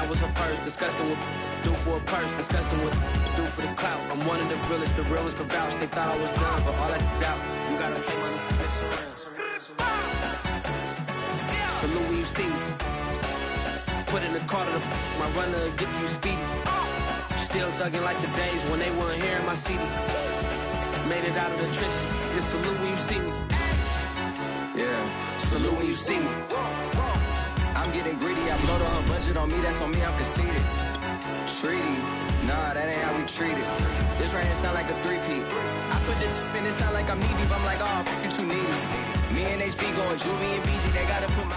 I was her purse, disgusting with do for a purse, disgusting with do for the clout. I'm one of the realest, the real ones can vouch. They thought I was done, but all I doubt. You gotta play money, mix around. Salute when you see me. Put in the car to my runner, get to you speedy. Still thugging like the days when they weren't here in my CD. Made it out of the trenches. Just salute when you see me. Yeah, salute when you see me. I'm getting greedy, I blowed on her budget on me, that's on me, I'm conceited. Treaty, nah, that ain't how we treat it. This right here sound like a three-peat. I put this in, it sound like I'm knee-deep, I'm like, oh, you too needy. Me and HB going Juvie and BG, they gotta put my...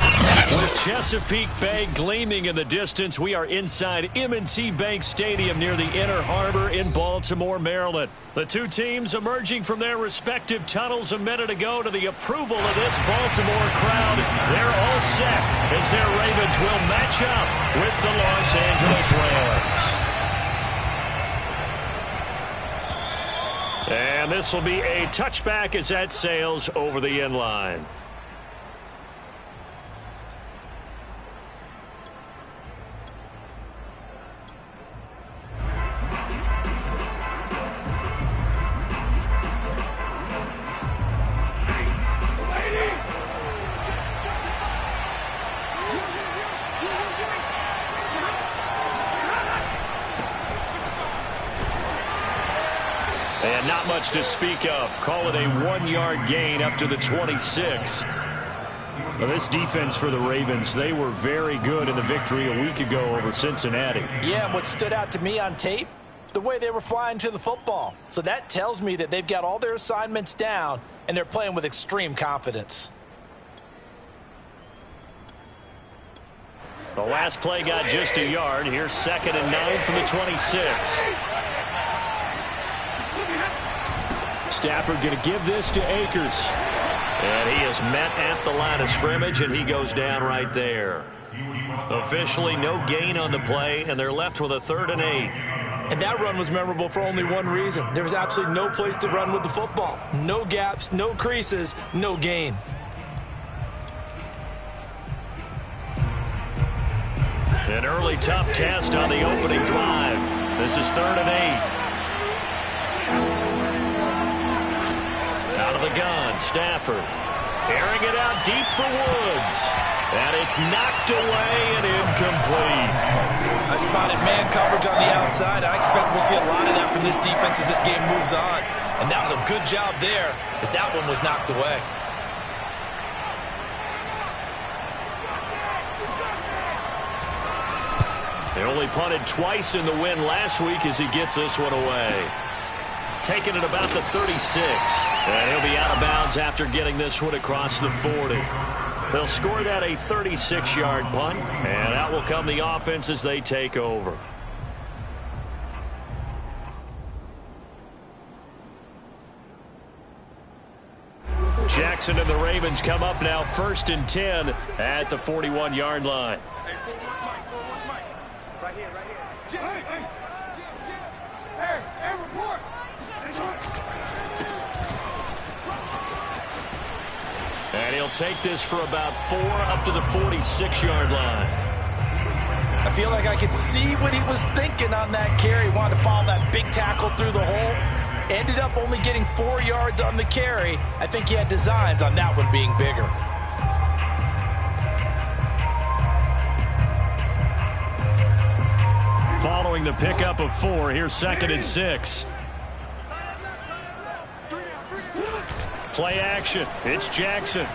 With Chesapeake Bay gleaming in the distance, we are inside M&T Bank Stadium near the Inner Harbor in Baltimore, Maryland. The two teams emerging from their respective tunnels a minute ago to the approval of this Baltimore crowd. They're all set as their Ravens will match up with the Los Angeles Rams. And this will be a touchback as that sails over the end line. And not much to speak of. Call it a 1-yard gain up to the 26. Well, this defense for the Ravens, they were very good in the victory a week ago over Cincinnati. Yeah, and what stood out to me on tape, the way they were flying to the football. So that tells me that they've got all their assignments down, and they're playing with extreme confidence. The last play got just a yard. Here's 2nd and 9 from the 26. Stafford going to give this to Akers. And he is met at the line of scrimmage, and he goes down right there. Officially no gain on the play, and they're left with a 3rd and 8. And that run was memorable for only one reason. There was absolutely no place to run with the football. No gaps, no creases, no gain. An early tough test on the opening drive. This is 3rd and 8. Out of the gun, Stafford. Airing it out deep for Woods. And it's knocked away and incomplete. I spotted man coverage on the outside. I expect we'll see a lot of that from this defense as this game moves on. And that was a good job there as that one was knocked away. They only punted twice in the win last week as he gets this one away. Taking it about the 36. And he'll be out of bounds after getting this one across the 40. They'll score that a 36-yard punt. And out will come the offense as they take over. Jackson and the Ravens come up now 1st and 10 at the 41-yard line. Right here, right here. Hey, report. And he'll take this for about 4 up to the 46-yard line. I feel like I could see what he was thinking on that carry. Wanted to follow that big tackle through the hole. Ended up only getting 4 yards on the carry. I think he had designs on that one being bigger. Following the pickup of 4, here's 2nd and 6. Play action. It's Jackson.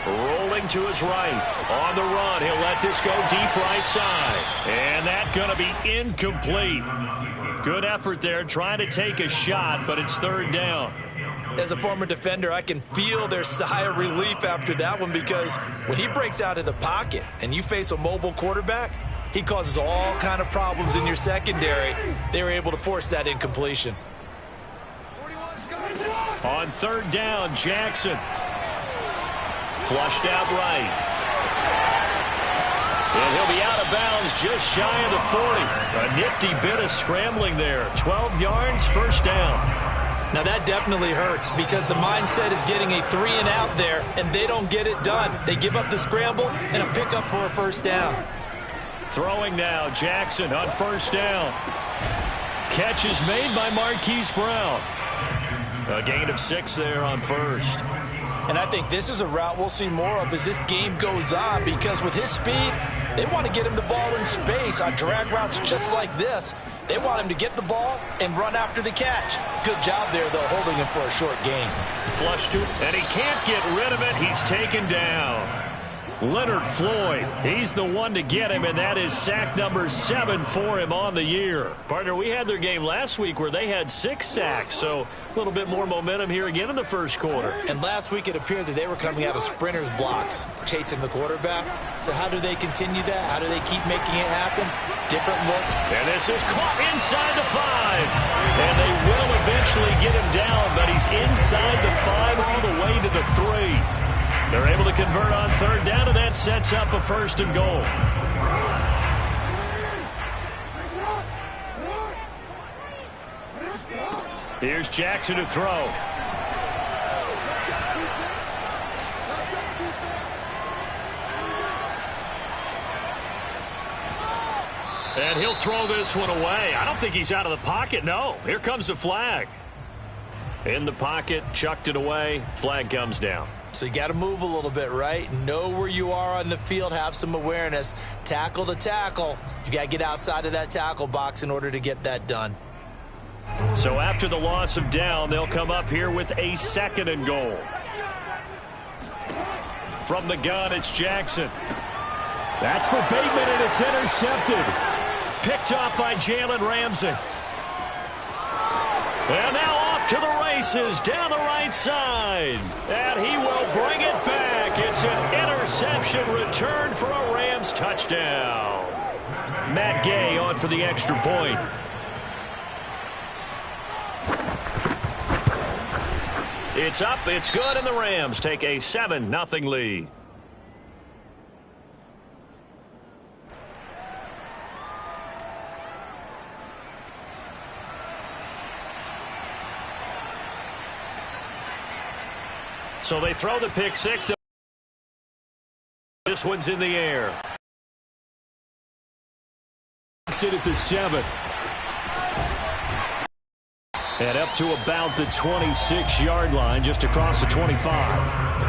Rolling to his right. On the run. He'll let this go deep right side. And that's going to be incomplete. Good effort there trying to take a shot, but it's 3rd down. As a former defender, I can feel their sigh of relief after that one because when he breaks out of the pocket and you face a mobile quarterback, he causes all kind of problems in your secondary. They were able to force that incompletion. On 3rd down, Jackson. Flushed out right. And he'll be out of bounds just shy of the 40. A nifty bit of scrambling there. 12 yards, 1st down. Now that definitely hurts because the mindset is getting a 3 and out there, and they don't get it done. They give up the scramble and a pickup for a 1st down. Throwing now, Jackson on first down. Catch is made by Marquise Brown. A gain of 6 there on first. And I think this is a route we'll see more of as this game goes on, because with his speed, they want to get him the ball in space on drag routes just like this. They want him to get the ball and run after the catch. Good job there, though, holding him for a short gain. Flush to, and he can't get rid of it. He's taken down. Leonard Floyd, he's the one to get him, and that is sack number 7 for him on the year. Partner, we had their game last week where they had 6 sacks, so a little bit more momentum here again in the first quarter. And last week it appeared that they were coming out of sprinters blocks, chasing the quarterback. So how do they continue that? How do they keep making it happen? Different looks. And this is caught inside the 5. And they will eventually get him down, but he's inside the 5 all the way to the 3. They're able to convert on third down, and that sets up a 1st and goal. Here's Jackson to throw. And he'll throw this one away. I don't think he's out of the pocket. No, here comes the flag. In the pocket, chucked it away. Flag comes down. So you got to move a little bit, right? Know where you are on the field. Have some awareness. Tackle to tackle. You got to get outside of that tackle box in order to get that done. So after the loss of down, they'll come up here with a 2nd and goal. From the gun, it's Jackson. That's for Bateman, and it's intercepted. Picked off by Jalen Ramsey. And now off to the races down the right side. And he will bring it back. It's an interception return for a Rams touchdown. Matt Gay on for the extra point. It's up, it's good, and the Rams take a 7-0 lead. So they throw the pick 6. This one's in the air. Sit at the 7. And up to about the 26-yard line, just across the 25.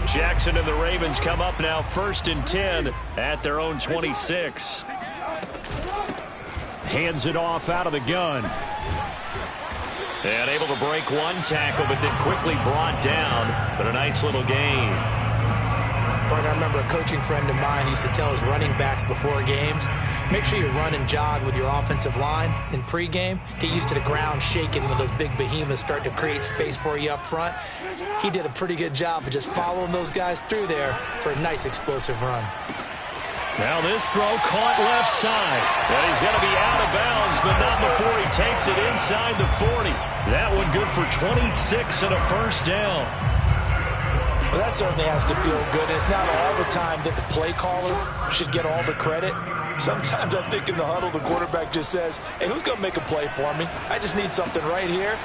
Jackson and the Ravens come up now 1st and 10 at their own 26. Hands it off out of the gun. And able to break one tackle, but then quickly brought down. But a nice little gain. I remember a coaching friend of mine used to tell his running backs before games, make sure you run and jog with your offensive line in pregame. Get used to the ground shaking when those big behemoths start to create space for you up front. He did a pretty good job of just following those guys through there for a nice explosive run. Now this throw caught left side. And he's going to be out of bounds, but not before he takes it inside the 40. That one good for 26 and a 1st down. Well, that certainly has to feel good. It's not all the time that the play caller should get all the credit. Sometimes I think in the huddle, the quarterback just says, hey, who's going to make a play for me? I just need something right here.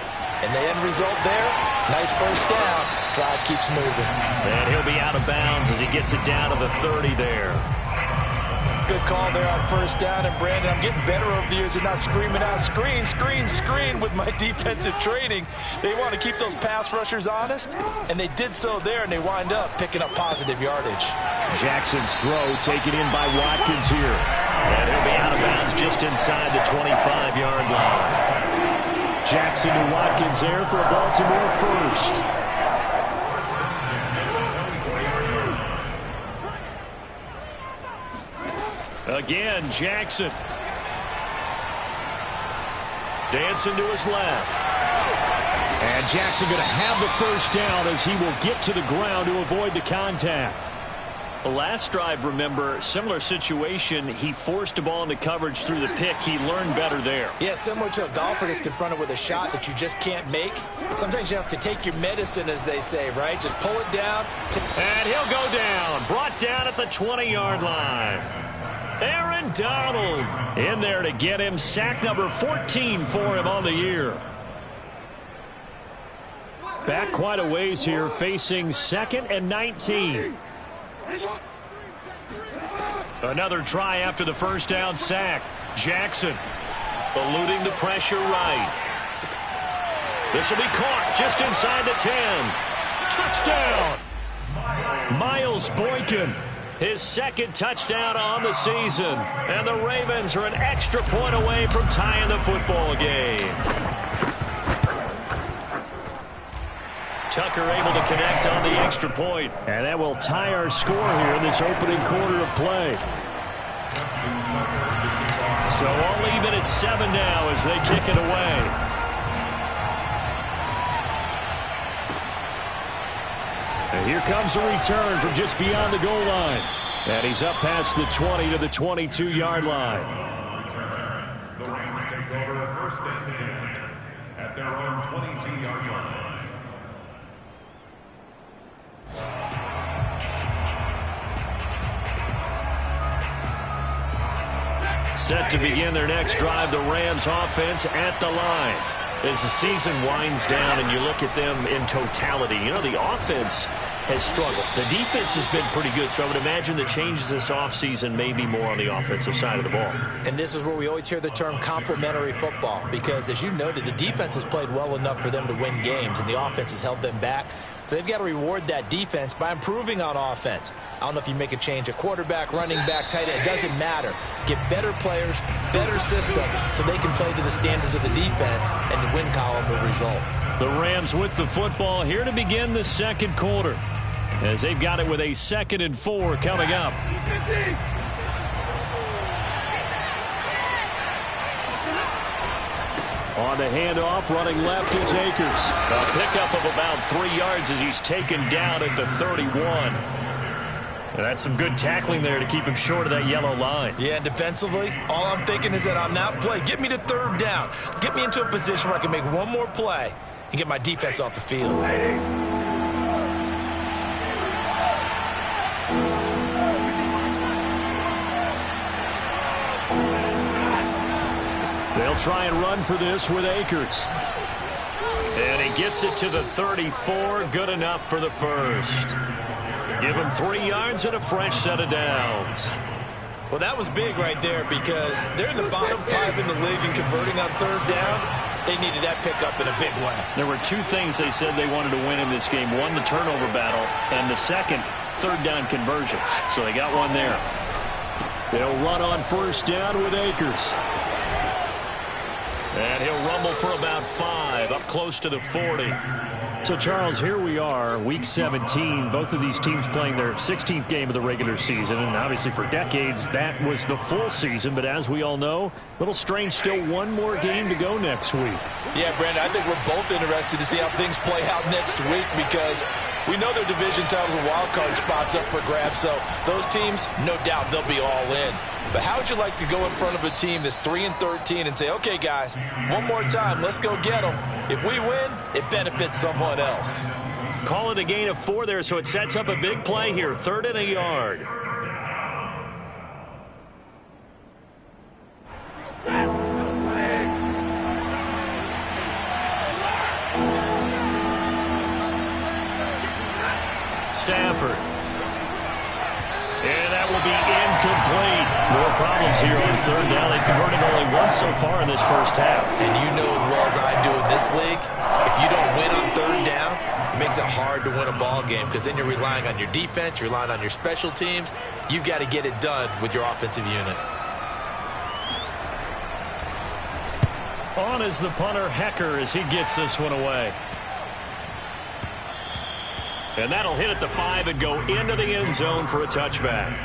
And the end result there, nice 1st down. Drive keeps moving. And he'll be out of bounds as he gets it down to the 30 there. Good call there on 1st down. And, Brandon, I'm getting better over the years and not screaming out, screen, screen, screen with my defensive training. They want to keep those pass rushers honest, and they did so there, and they wind up picking up positive yardage. Jackson's throw taken in by Watkins here. And he'll be out of bounds just inside the 25-yard line. Jackson to Watkins there for a Baltimore 1st. Again, Jackson. Dancing to his left. And Jackson going to have the 1st down as he will get to the ground to avoid the contact. Last drive, remember, similar situation. He forced a ball into coverage through the pick. He learned better there. Yeah, similar to a golfer that's confronted with a shot that you just can't make. Sometimes you have to take your medicine, as they say, right? Just pull it down. And he'll go down. Brought down at the 20-yard line. Aaron Donald in there to get him. Sack number 14 for him on the year. Back quite a ways here, facing 2nd and 19. Another try after the first down sack. Jackson eluding the pressure right. This will be caught just inside the 10. Touchdown! Miles Boykin, his 2nd touchdown on the season. And the Ravens are an extra point away from tying the football game. Tucker able to connect on the extra point. And that will tie our score here in this opening quarter of play. So all even at 7 now as they kick it away. And here comes a return from just beyond the goal line. And he's up past the 20 to the 22-yard line. The Rams take over 1st and 10 at their own 22-yard line. Set to begin their next drive, the Rams offense at the line. As the season winds down and you look at them in totality, you know, the offense has struggled. The defense has been pretty good, so I would imagine the changes this offseason may be more on the offensive side of the ball. And this is where we always hear the term complementary football, because as you noted, the defense has played well enough for them to win games, and the offense has held them back. So they've got to reward that defense by improving on offense. I don't know if you make a change at quarterback, running back, tight end. It doesn't matter. Get better players, better system, so they can play to the standards of the defense, and the win column will result. The Rams with the football here to begin the 2nd quarter, as they've got it with a 2nd and 4 coming up. On the handoff, running left is Akers. A pickup of about 3 yards as he's taken down at the 31. And that's some good tackling there to keep him short of that yellow line. Yeah, and defensively, all I'm thinking is that on that play, get me to 3rd down. Get me into a position where I can make one more play and get my defense off the field. They'll try and run for this with Akers. And he gets it to the 34. Good enough for the first. Give him 3 yards and a fresh set of downs. Well, that was big right there because they're in the bottom 5 in the league and converting on 3rd down. They needed that pickup in a big way. There were 2 things they said they wanted to win in this game. One, the turnover battle, and the second, 3rd down conversions. So they got one there. They'll run on 1st down with Akers. And he'll rumble for about 5, up close to the 40. So, Charles, here we are, Week 17. Both of these teams playing their 16th game of the regular season. And obviously for decades, that was the full season. But as we all know, a little strange, still one more game to go next week. Yeah, Brandon, I think we're both interested to see how things play out next week because we know their division titles and wild card spots up for grabs. So those teams, no doubt, they'll be all in. But how would you like to go in front of a team that's 3-13 and say, okay, guys, one more time, let's go get them. If we win, it benefits someone else. Call it a gain of 4 there, so it sets up a big play here. 3rd and a yard. Stafford. And that will be incomplete. More problems here on 3rd down. They've converted only once so far in this first half. And you know as well as I do in this league, if you don't win on 3rd down, it makes it hard to win a ball game because then you're relying on your defense, you're relying on your special teams. You've got to get it done with your offensive unit. On is the punter, Hecker, as he gets this one away. And that'll hit at the 5 and go into the end zone for a touchback.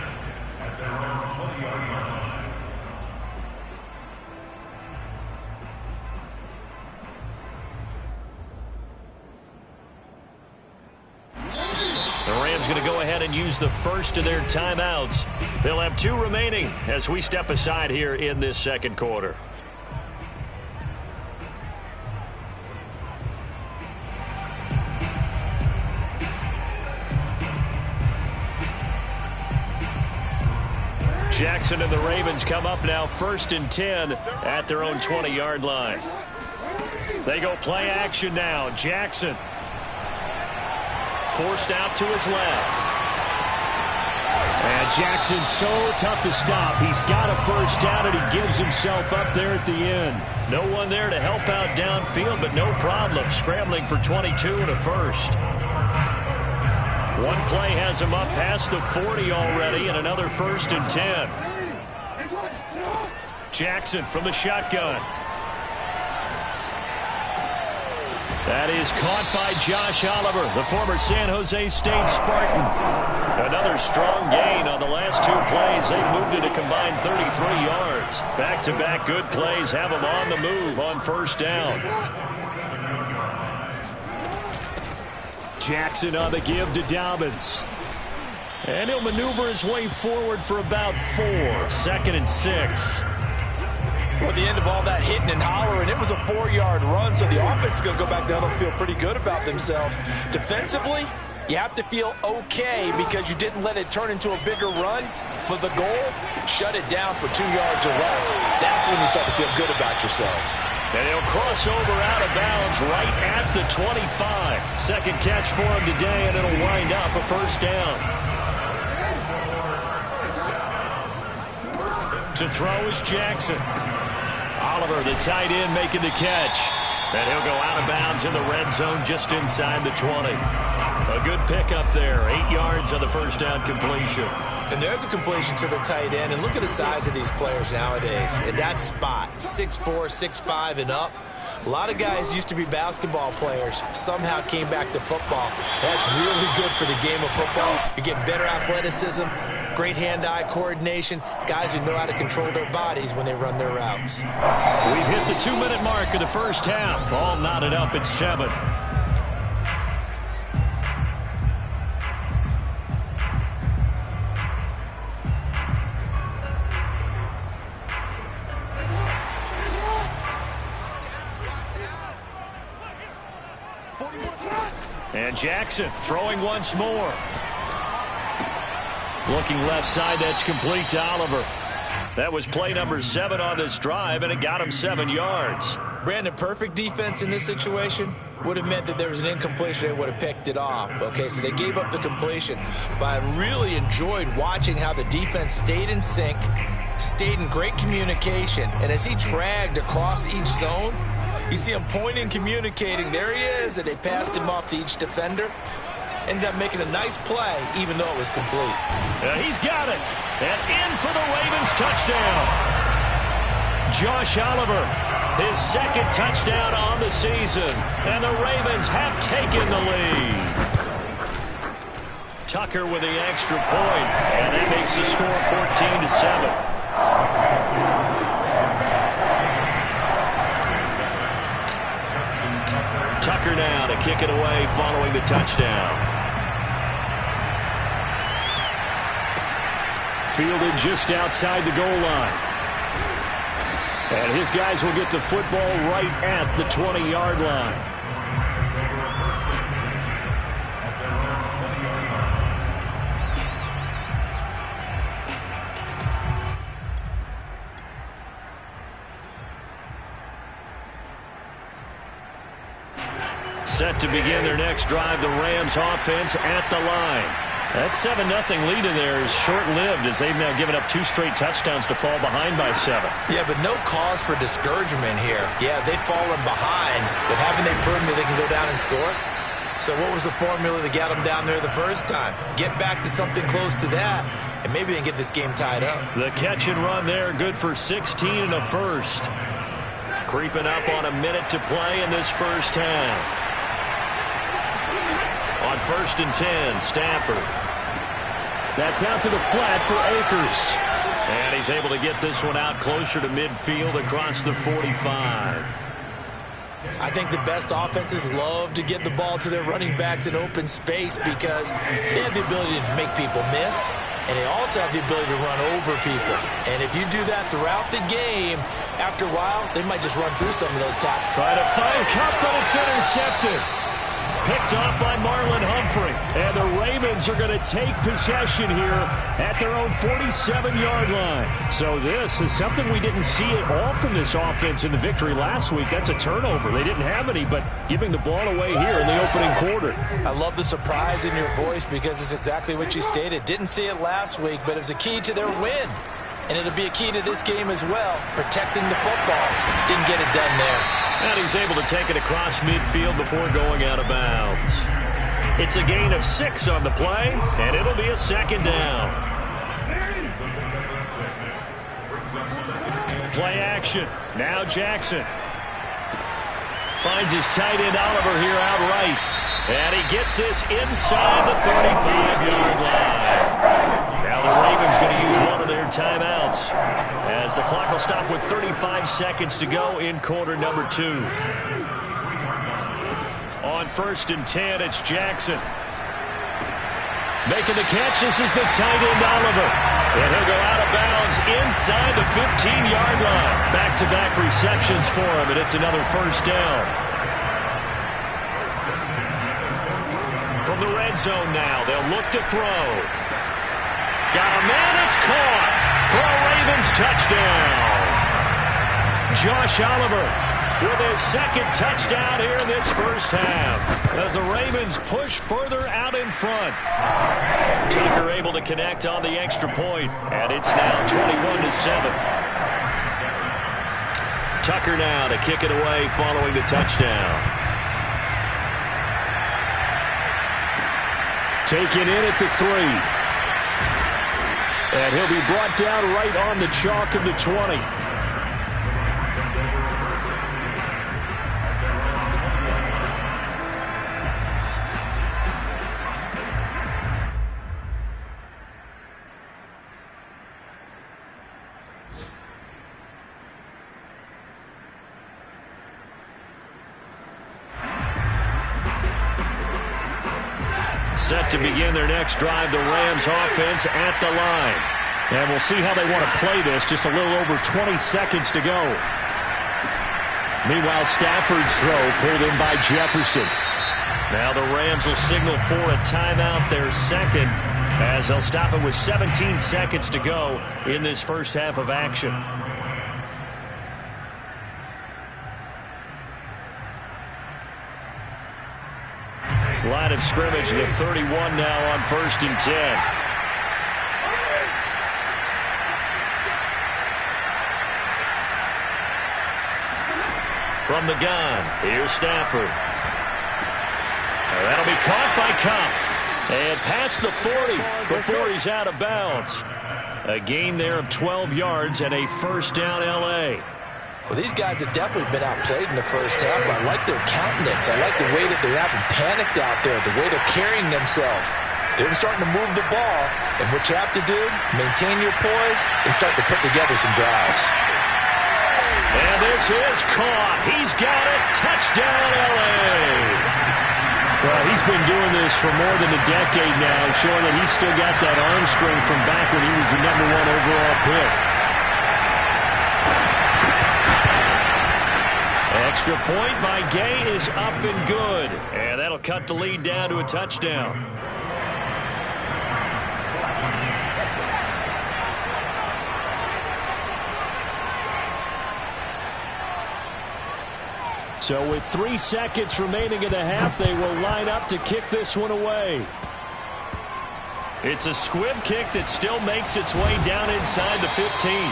The Rams going to go ahead and use the first of their timeouts. They'll have 2 remaining as we step aside here in this second quarter. Jackson and the Ravens come up now 1st and 10 at their own 20-yard line. They go play action now. Jackson forced out to his left. And Jackson's so tough to stop. He's got a first down, and he gives himself up there at the end. No one there to help out downfield, but no problem. Scrambling for 22 and a first. One play has him up past the 40 already, and another 1st and 10. Jackson from the shotgun. That is caught by Josh Oliver, the former San Jose State Spartan. Another strong gain on the last 2 plays. They moved it a combined 33 yards. Back-to-back good plays have them on the move on 1st down. Jackson on the give to Dobbins. And he'll maneuver his way forward for about 4. 2nd and 6. Well, at the end of all that hitting and hollering, it was a 4-yard run, so the offense is going to go back down and feel pretty good about themselves. Defensively, you have to feel okay because you didn't let it turn into a bigger run. But the goal, shut it down for 2 yards or less. That's when you start to feel good about yourselves. And he'll cross over out of bounds right at the 25. Second catch for him today, and it'll wind up a 1st down. To throw is Jackson. Oliver, the tight end, making the catch. And he'll go out of bounds in the red zone just inside the 20. A good pickup there. 8 yards on the 1st down completion. And there's a completion to the tight end. And look at the size of these players nowadays. In that spot, 6'4", 6'5", and up. A lot of guys used to be basketball players. Somehow came back to football. That's really good for the game of football. You get better athleticism, great hand-eye coordination, guys who know how to control their bodies when they run their routes. We've hit the 2-minute mark of the 1st half. All knotted up at 7. And Jackson throwing once more. Looking left side, that's complete to Oliver. That was play number 7 on this drive, and it got him 7 yards. Brandon, perfect defense in this situation would have meant that there was an incompletion. They would have picked it off. Okay, so they gave up the completion. But I really enjoyed watching how the defense stayed in sync, stayed in great communication, and as he dragged across each zone, you see him pointing, communicating. There he is, and they passed him off to each defender. Ended up making a nice play, even though it was complete. He's got it. And in for the Ravens touchdown. Josh Oliver, his 2nd touchdown on the season. And the Ravens have taken the lead. Tucker with the extra point. And that makes the score 14-7. Tucker now to kick it away following the touchdown. Fielded just outside the goal line. And his guys will get the football right at the 20-yard line. Set to begin their next drive, the Rams offense at the line. That 7-0 lead in there is short-lived as they've now given up 2 straight touchdowns to fall behind by 7. Yeah, but no cause for discouragement here. Yeah, they've fallen behind, but haven't they proven that they can go down and score? So what was the formula that got them down there the first time? Get back to something close to that, and maybe they can get this game tied up. The catch and run there, good for 16 and a first. Creeping up on a minute to play in this first half. On 1st and 10, Stafford. That's out to the flat for Akers. And he's able to get this one out closer to midfield across the 45. I think the best offenses love to get the ball to their running backs in open space because they have the ability to make people miss, and they also have the ability to run over people. And if you do that throughout the game, after a while, they might just run through some of those tackles. Try to find Kupp, but it's intercepted. Picked off by Marlon Humphrey. And the Ravens are going to take possession here at their own 47-yard line. So this is something we didn't see at all from this offense in the victory last week. That's a turnover. They didn't have any, but giving the ball away here in the opening quarter. I love the surprise in your voice because it's exactly what you stated. Didn't see it last week, but it was a key to their win. And it'll be a key to this game as well, protecting the football. Didn't get it done there. And he's able to take it across midfield before going out of bounds. It's a gain of 6 on the play, and it'll be a second down. Play action. Now Jackson. Finds his tight end Oliver here outright. And he gets this inside the 35-yard line. Now the Ravens going to use one of their timeouts as the clock will stop with 35 seconds to go in quarter number 2. On 1st and 10, it's Jackson. Making the catch, this is the tight end Oliver. And he'll go out of bounds inside the 15-yard line. Back-to-back receptions for him, and it's another first down. From the red zone now, they'll look to throw. Got a man, it's caught for a Ravens touchdown. Josh Oliver with his second touchdown here in this first half as the Ravens push further out in front. Tucker able to connect on the extra point, and it's now 21-7. Tucker now to kick it away following the touchdown. Taken in at the 3. And he'll be brought down right on the chalk of the 20. Set to begin their next drive, the Rams offense at the line. And we'll see how they want to play this. Just a little over 20 seconds to go. Meanwhile, Stafford's throw pulled in by Jefferson. Now the Rams will signal for a timeout, their second, as they'll stop it with 17 seconds to go in this first half of action. Line of scrimmage, the 31 now on 1st and 10. From the gun, here's Stafford. That'll be caught by Kupp. And past the 40 before he's out of bounds. A gain there of 12 yards and a first down L.A. Well, these guys have definitely been outplayed in the first half. I like their countenance. I like the way that they're having panicked out there, the way they're carrying themselves. They're starting to move the ball, and what you have to do, maintain your poise and start to put together some drives. And this is caught. He's got it. Touchdown, L.A. Well, he's been doing this for more than a decade now, showing that he's still got that arm strength from back when he was the #1 overall pick. Extra point by Gay is up and good. And that'll cut the lead down to a touchdown. So with 3 seconds remaining in the half, they will line up to kick this one away. It's a squib kick that still makes its way down inside the 15.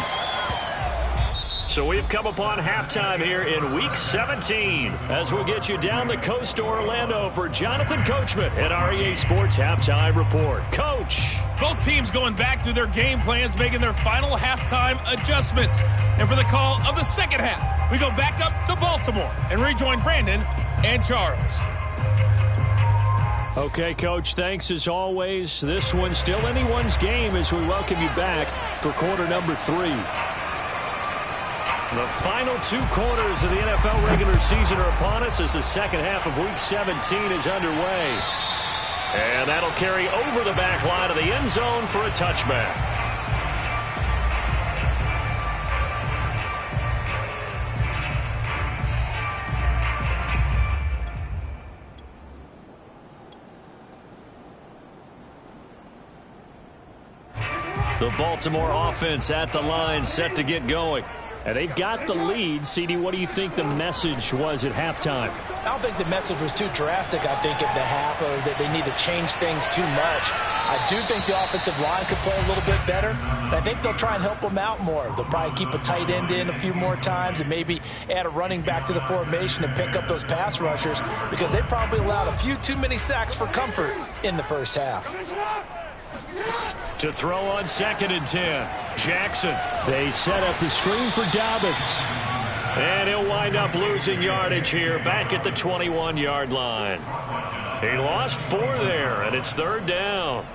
So we've come upon halftime here in Week 17 as we'll get you down the coast to Orlando for Jonathan Coachman at our EA Sports Halftime Report. Coach! Both teams going back through their game plans, making their final halftime adjustments. And for the call of the second half, we go back up to Baltimore and rejoin Brandon and Charles. Okay, Coach, thanks as always. This one's still anyone's game as we welcome you back for quarter number 3. The final 2 quarters of the NFL regular season are upon us as the second half of Week 17 is underway. And that'll carry over the back line of the end zone for a touchback. The Baltimore offense at the line, set to get going. And they've got the lead. CD, what do you think the message was at halftime? I don't think the message was too drastic, I think, at the half, or that they need to change things too much. I do think the offensive line could play a little bit better. And I think they'll try and help them out more. They'll probably keep a tight end in a few more times and maybe add a running back to the formation and pick up those pass rushers, because they probably allowed a few too many sacks for comfort in the first half. To throw on 2nd and 10. Jackson. They set up the screen for Dobbins. And he'll wind up losing yardage here back at the 21-yard line. He lost 4 there, and it's 3rd down.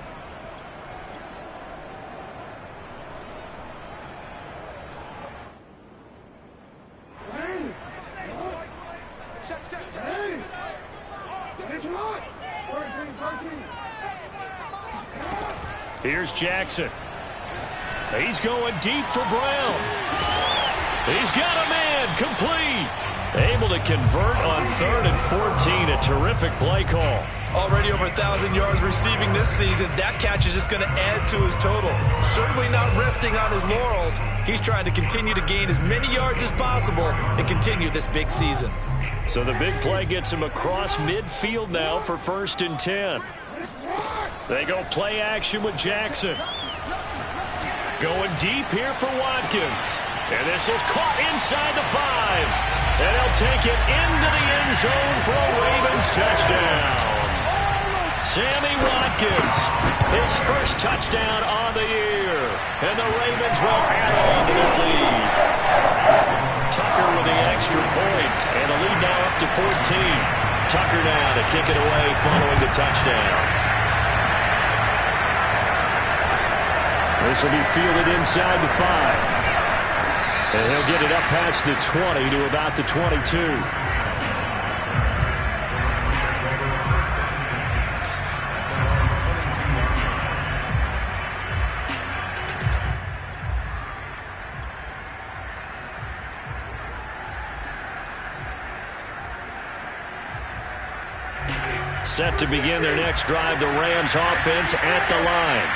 Here's Jackson. He's going deep for Brown. He's got a man, complete. Able to convert on 3rd and 14. A terrific play call. Already over 1,000 yards receiving this season. That catch is just going to add to his total. Certainly not resting on his laurels. He's trying to continue to gain as many yards as possible and continue this big season. So the big play gets him across midfield now for 1st and 10. They go play action with Jackson. Going deep here for Watkins. And this is caught inside the 5. And he'll take it into the end zone for a Ravens touchdown. Sammy Watkins, his first touchdown on the year. And the Ravens will add on to the lead. Tucker with the extra point. And the lead now up to 14. Tucker now to kick it away following the touchdown. This will be fielded inside the 5. And he'll get it up past the 20 to about the 22. Set to begin their next drive, the Rams offense at the line.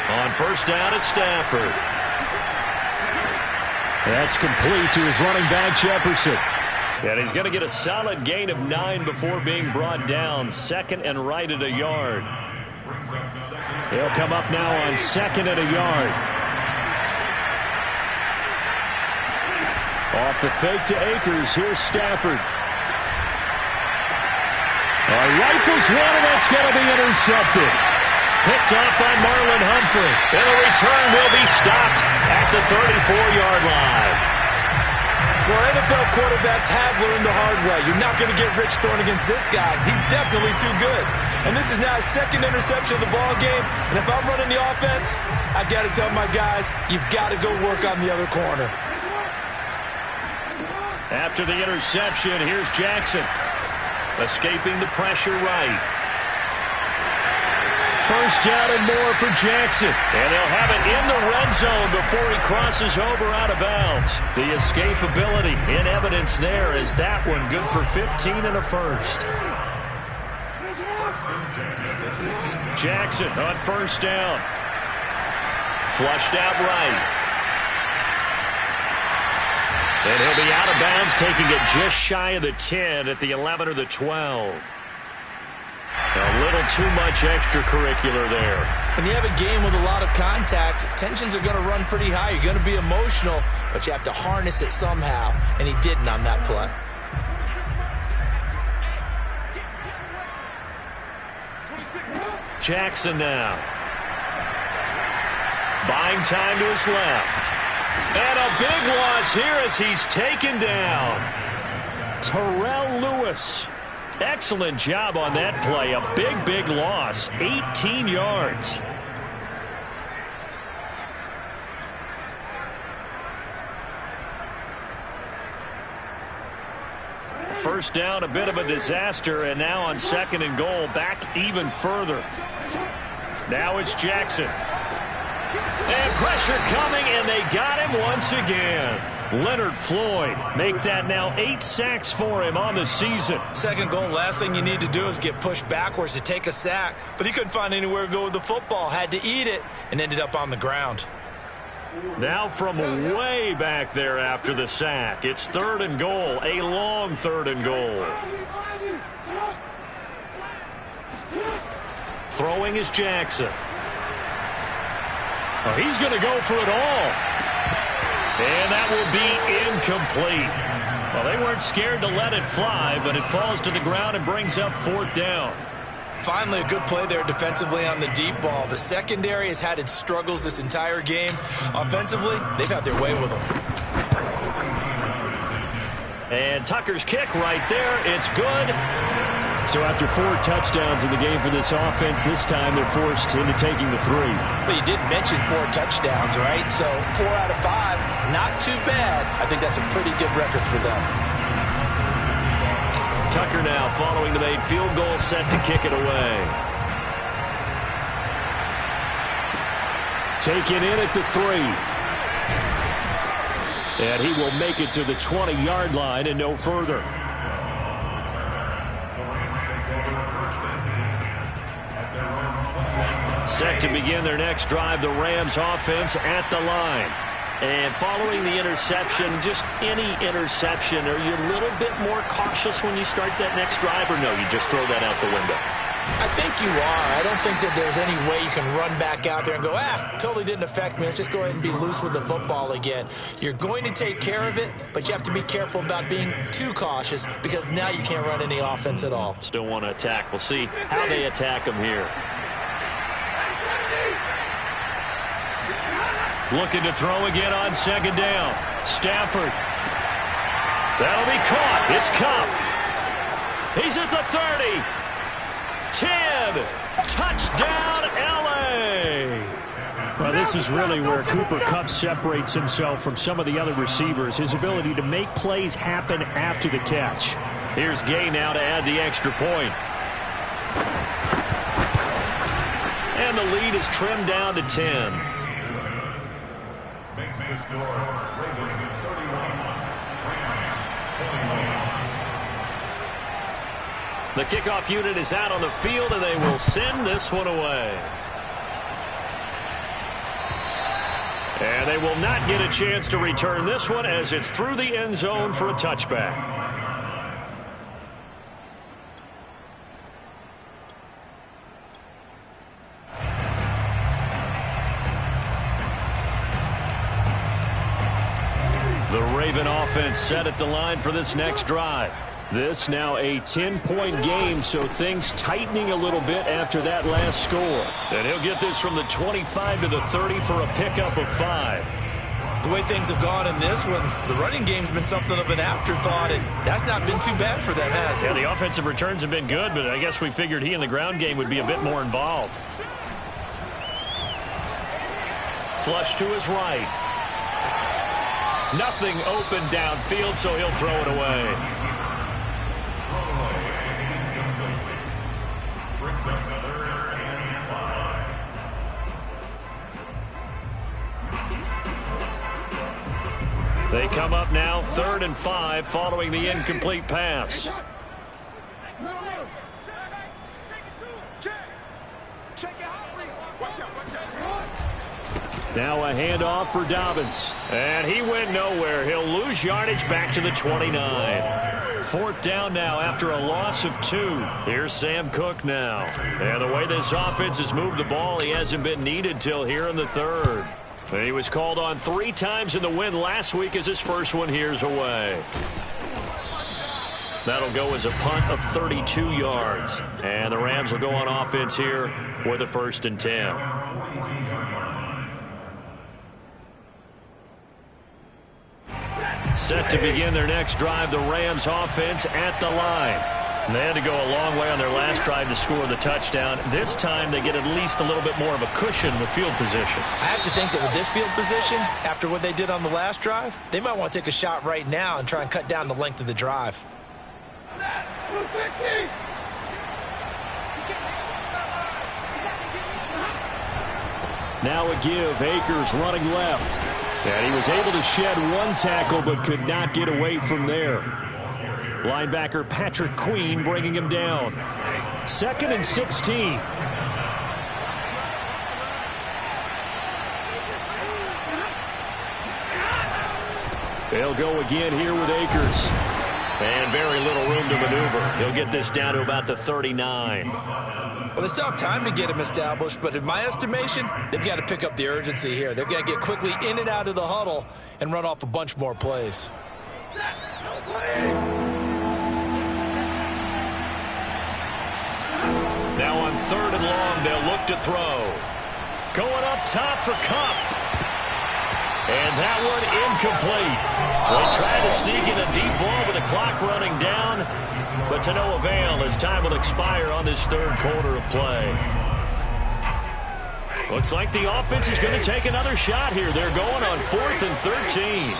On 1st down, it's Stafford. That's complete to his running back, Jefferson. And he's going to get a solid gain of 9 before being brought down. 2nd and right at a yard. He'll come up now on 2nd and a yard. Off the fake to Akers. Here's Stafford. Rifles one, and that's going to be intercepted. Picked off by Marlon Humphrey. And the return will be stopped at the 34-yard line. Well, NFL quarterbacks have learned the hard way. You're not going to get rich throwing against this guy. He's definitely too good. And this is now his 2nd interception of the ball game. And if I'm running the offense, I've got to tell my guys, you've got to go work on the other corner. After the interception, here's Jackson. Escaping the pressure right. 1st down and more for Jackson. And they'll have it in the red zone before he crosses over out of bounds. The escapability in evidence there as that one good for 15 and a 1st. Jackson on 1st down. Flushed out right. And he'll be out of bounds, taking it just shy of the 10 at the 11 or the 12. A little too much extracurricular there. When you have a game with a lot of contact, tensions are going to run pretty high. You're going to be emotional, but you have to harness it somehow, and he didn't on that play. Jackson now. Buying time to his left. And a big loss here as he's taken down. Terrell Lewis. Excellent job on that play. A big, big loss. 18 yards. first down, a bit of a disaster, and now on 2nd and goal, back even further. Now it's Jackson. And pressure coming, and they got him once again. Leonard Floyd make that now 8 sacks for him on the season. 2nd goal, last thing you need to do is get pushed backwards to take a sack. But he couldn't find anywhere to go with the football, had to eat it, and ended up on the ground. Now from way back there after the sack, it's 3rd and goal, a long 3rd and goal. Throwing is Jackson. Oh, he's going to go for it all. And that will be incomplete. Well, they weren't scared to let it fly, but it falls to the ground and brings up 4th down. Finally, a good play there defensively on the deep ball. The secondary has had its struggles this entire game. Offensively, they've had their way with them. And Tucker's kick right there. It's good. So after 4 touchdowns in the game for this offense, this time they're forced into taking the 3. But you did mention 4 touchdowns, right? So 4 out of 5, not too bad. I think that's a pretty good record for them. Tucker now following the made field goal, set to kick it away. Taken in at the 3. And he will make it to the 20-yard line and no further. Set to begin their next drive, the Rams offense at the line. And following the interception, just any interception, are you a little bit more cautious when you start that next drive, or no, you just throw that out the window? I think you are. I don't think that there's any way you can run back out there and go, totally didn't affect me. Let's just go ahead and be loose with the football again. You're going to take care of it, but you have to be careful about being too cautious because now you can't run any offense at all. Still want to attack. We'll see how they attack them here. Looking to throw again on 2nd down. Stafford. That'll be caught. It's Kupp. He's at the 30. 10. Touchdown, L.A. Well, this is really where Cooper Kupp separates himself from some of the other receivers. His ability to make plays happen after the catch. Here's Gay now to add the extra point. And the lead is trimmed down to 10. Makes the score Ravens 31, Rams 21. The kickoff unit is out on the field, and they will send this one away. And they will not get a chance to return this one as it's through the end zone for a touchback. The Raven offense set at the line for this next drive. This now a 10-point game, so things tightening a little bit after that last score. And he'll get this from the 25 to the 30 for a pickup of 5. The way things have gone in this one, the running game's been something of an afterthought, and that's not been too bad for them, has it? Yeah, the offensive returns have been good, but I guess we figured he in the ground game would be a bit more involved. Flush to his right. Nothing open downfield, so he'll throw it away. Brings up 3rd and 5. They come up now 3rd and 5 following the incomplete pass. Now a handoff for Dobbins. And he went nowhere. He'll lose yardage back to the 29. 4th down now after a loss of 2. Here's Sam Cook now. And the way this offense has moved the ball, he hasn't been needed till here in the 3rd. And he was called on 3 times in the win last week as his first one here's away. That'll go as a punt of 32 yards. And the Rams will go on offense here with a 1st and 10. Set to begin their next drive, the Rams offense at the line. They had to go a long way on their last drive to score the touchdown. This time they get at least a little bit more of a cushion with field position. I have to think that with this field position, after what they did on the last drive, they might want to take a shot right now and try and cut down the length of the drive. Now a give. Akers running left. And he was able to shed one tackle but could not get away from there. Linebacker Patrick Queen bringing him down. 2nd and 16. They'll go again here with Akers. And very little room to maneuver. He'll get this down to about the 39. Well, they still have time to get him established, but in my estimation, they've got to pick up the urgency here. They've got to get quickly in and out of the huddle and run off a bunch more plays. Now on 3rd and long, they'll look to throw. Going up top for Kupp. And that one incomplete. They try to sneak in a deep ball with the clock running down, but to no avail as time will expire on this 3rd quarter of play. Looks like the offense is going to take another shot here. They're going on 4th and 13.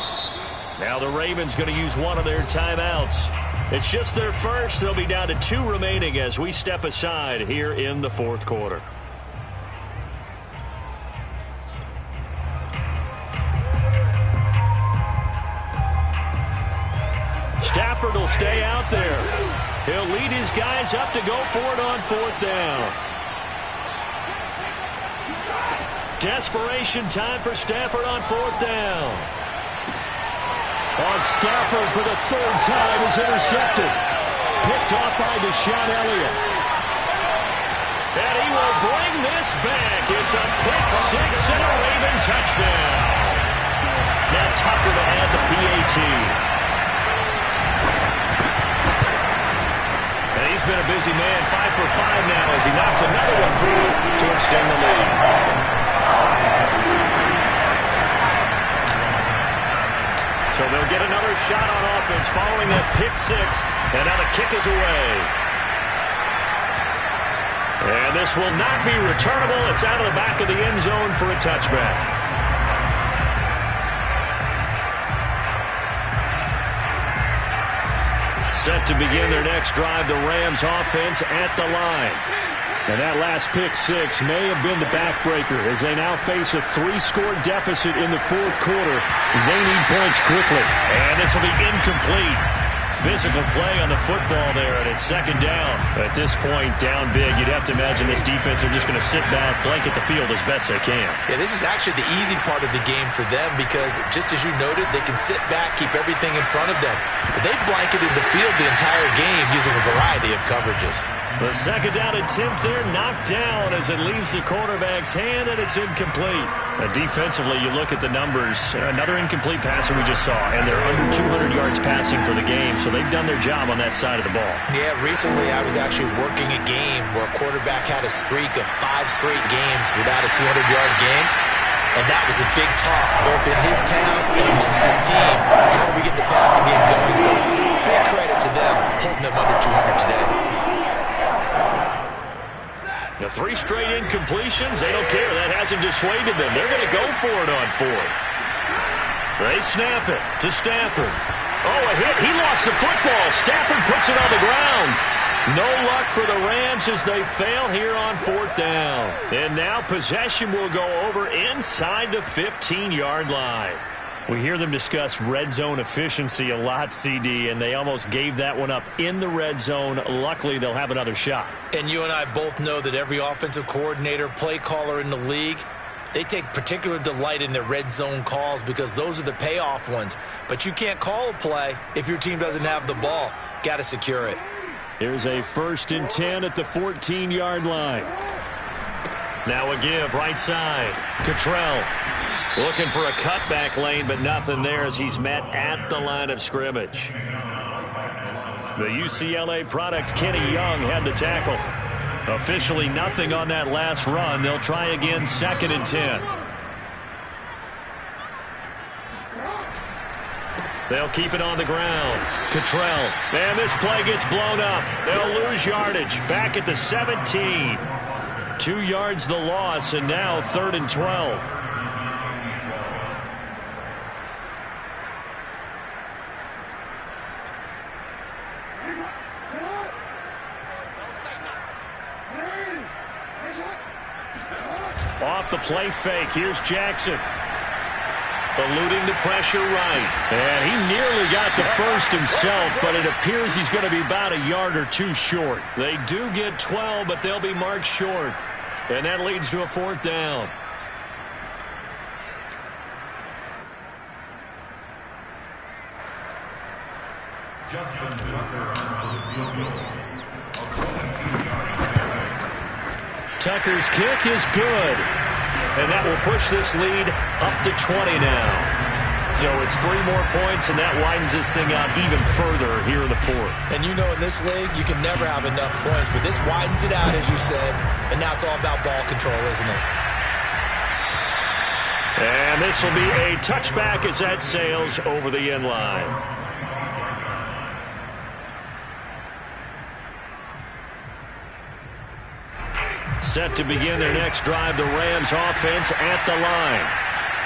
Now the Ravens going to use one of their timeouts. It's just their first. They'll be down to 2 remaining as we step aside here in the 4th quarter. Stafford will stay out there. He'll lead his guys up to go for it on 4th down. Desperation time for Stafford on 4th down. On Stafford for the 3rd time is intercepted. Picked off by Deshaun Elliott. And he will bring this back. It's a pick 6 and a Raven touchdown. Now Tucker to add the PAT. And he's been a busy man, 5 for 5 now as he knocks another one through to extend the lead. So they'll get another shot on offense following that pick 6, and now the kick is away. And this will not be returnable. It's out of the back of the end zone for a touchback. Set to begin their next drive, the Rams offense at the line. And that last pick 6 may have been the backbreaker as they now face a 3-score deficit in the 4th quarter. They need points quickly. And this will be incomplete. Physical play on the football there, and it's 2nd down. At this point, down big, you'd have to imagine this defense are just going to sit back, blanket the field as best they can. Yeah, this is actually the easy part of the game for them because, just as you noted, they can sit back, keep everything in front of them. But they've blanketed the field the entire game using a variety of coverages. The 2nd down attempt there knocked down as it leaves the quarterback's hand, and it's incomplete. Defensively, you look at the numbers. Another incomplete passer we just saw, and they're under 200 yards passing for the game, so they've done their job on that side of the ball. Yeah, recently I was actually working a game where a quarterback had a streak of 5 straight games without a 200-yard game, and that was a big talk, both in his town and amongst his team. How do we get the passing game going? So big credit to them, holding them under 200 today. The 3 straight incompletions, they don't care. That hasn't dissuaded them. They're going to go for it on 4th. They snap it to Stafford. Oh, a hit. He lost the football. Stafford puts it on the ground. No luck for the Rams as they fail here on 4th down. And now possession will go over inside the 15-yard line. We hear them discuss red zone efficiency a lot, CD, and they almost gave that one up in the red zone. Luckily, they'll have another shot. And you and I both know that every offensive coordinator, play caller in the league, they take particular delight in their red zone calls because those are the payoff ones. But you can't call a play if your team doesn't have the ball. Got to secure it. Here's a 1st and 10 at the 14-yard line. Now a give, right side. Cottrell looking for a cutback lane, but nothing there as he's met at the line of scrimmage. The UCLA product, Kenny Young, had the tackle. Officially nothing on that last run. They'll try again, 2nd and 10. They'll keep it on the ground. Cottrell. And this play gets blown up. They'll lose yardage. Back at the 17. 2 yards the loss, and now 3rd and 12. the play fake. Here's Jackson. Eluding the pressure right. And he nearly got the first himself, but it appears he's going to be about a yard or two short. They do get 12, but they'll be marked short. And that leads to a 4th down. Justin Tucker on the field goal. Tucker's kick is good. And that will push this lead up to 20 now. So it's 3 more points, and that widens this thing out even further here in the 4th. And you know in this league, you can never have enough points, but this widens it out, as you said, and now it's all about ball control, isn't it? And this will be a touchback as that sails over the end line. Set to begin their next drive, the Rams offense at the line.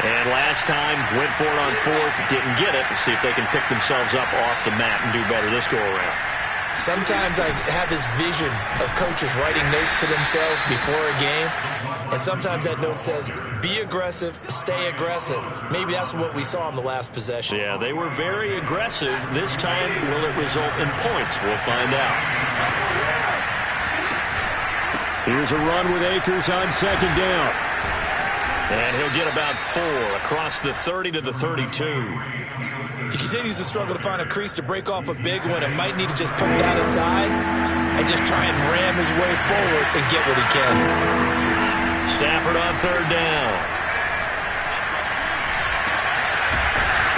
And last time, went for it on 4th, didn't get it. We'll see if they can pick themselves up off the mat and do better this go-around. Sometimes I have this vision of coaches writing notes to themselves before a game, and sometimes that note says, be aggressive, stay aggressive. Maybe that's what we saw in the last possession. Yeah, they were very aggressive. This time, will it result in points? We'll find out. Here's a run with Akers on 2nd down. And he'll get about 4 across the 30 to the 32. He continues to struggle to find a crease to break off a big one and might need to just put that aside and just try and ram his way forward and get what he can. Stafford on 3rd down.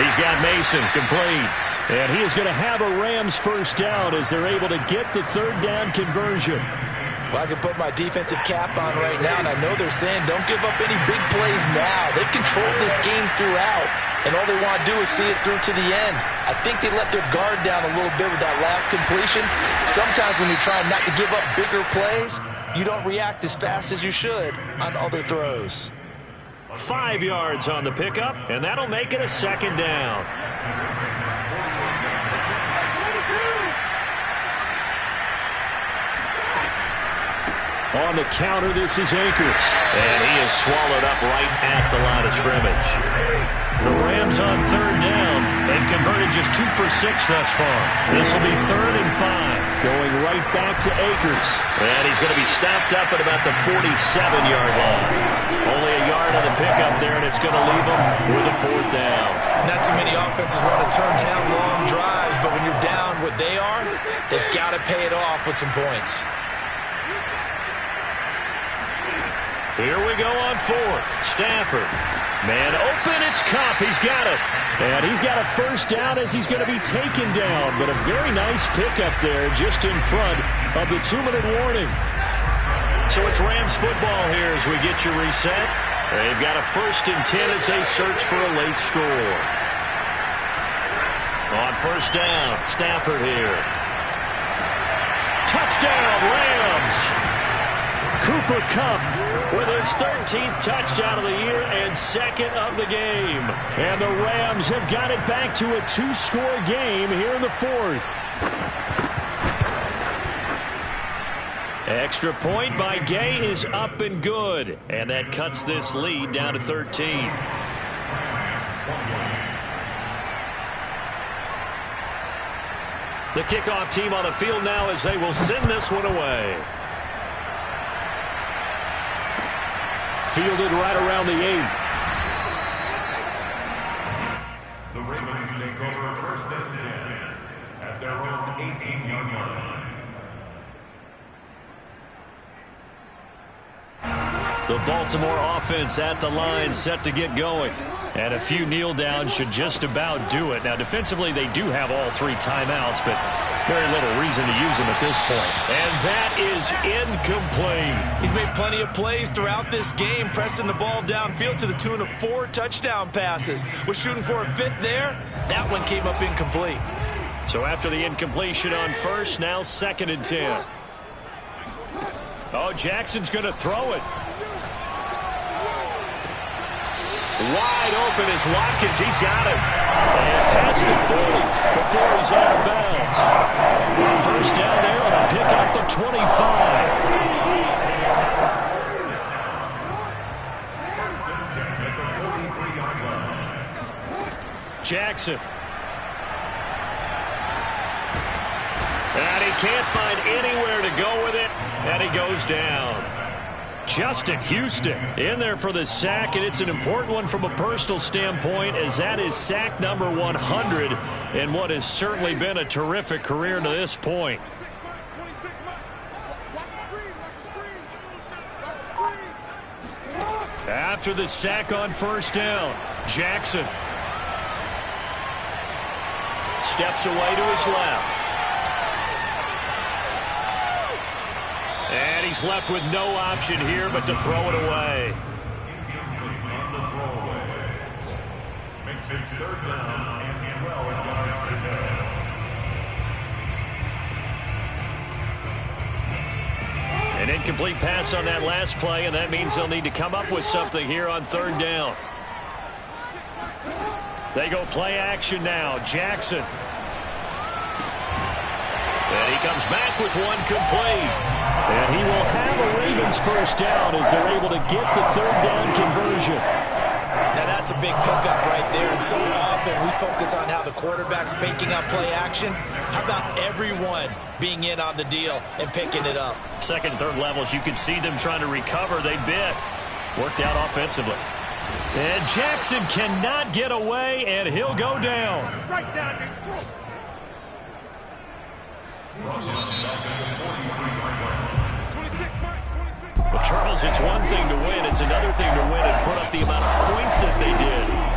He's got Mason complete. And he is going to have a Rams 1st down as they're able to get the 3rd down conversion. Well, I can put my defensive cap on right now, and I know they're saying don't give up any big plays now. They've controlled this game throughout, and all they want to do is see it through to the end. I think they let their guard down a little bit with that last completion. Sometimes when you're trying not to give up bigger plays, you don't react as fast as you should on other throws. 5 yards on the pickup, and that'll make it a 2nd down. On the counter, this is Akers. And he is swallowed up right at the line of scrimmage. The Rams on 3rd down. They've converted just 2 for 6 thus far. This will be 3rd and 5. Going right back to Akers. And he's going to be stopped up at about the 47-yard line. Only a yard on the pickup there, and it's going to leave him with a 4th down. Not too many offenses want to turn down long drives, but when you're down what they are, they've got to pay it off with some points. Here we go on 4th. Stafford. Man open, it's Kupp. He's got it. And he's got a 1st down as he's going to be taken down. But a very nice pickup there just in front of the 2-minute warning. So it's Rams football here as we get you reset. They've got a 1st and 10 as they search for a late score. On 1st down, Stafford here. Touchdown, Rams! Cooper Kupp with his 13th touchdown of the year and 2nd of the game. And the Rams have got it back to a 2-score game here in the 4th. Extra point by Gay is up and good. And that cuts this lead down to 13. The kickoff team on the field now as they will send this one away. Fielded right around the 8. The Ravens take over 1st and 10 at their own 18-yard line. The Baltimore offense at the line set to get going. And a few kneel downs should just about do it. Now, defensively, they do have all 3 timeouts, but very little reason to use them at this point. And that is incomplete. He's made plenty of plays throughout this game, pressing the ball downfield to the tune of 4 touchdown passes. Was shooting for a 5th there. That one came up incomplete. So after the incompletion on 1st, now 2nd and 10. Oh, Jackson's going to throw it. Wide open is Watkins. He's got it. And past the 40 before he's out of bounds. 1st down there on a pickup of 25. Jackson. And he can't find anywhere to go with it, and he goes down. Justin Houston in there for the sack, and it's an important one from a personal standpoint, as that is sack number 100 in what has certainly been a terrific career to this point. After the sack on first down, Jackson steps away to his left. And he's left with no option here but to throw it away. On the throwaway. Makes it 3rd down and 12 yards to go. An incomplete pass on that last play, and that means they'll need to come up with something here on 3rd down. They go play action now. Jackson. And he comes back with one complete. And he will have a Ravens first down as they're able to get the 3rd down conversion. Now that's a big pickup right there, and so often we focus on how the quarterback's faking out play action. How about everyone being in on the deal and picking it up? Second and third levels, you can see them trying to recover. They bit. Worked out offensively. And Jackson cannot get away, and he'll go down. Right down there. Well, Charles, it's one thing to win. It's another thing to win and put up the amount of points that they did.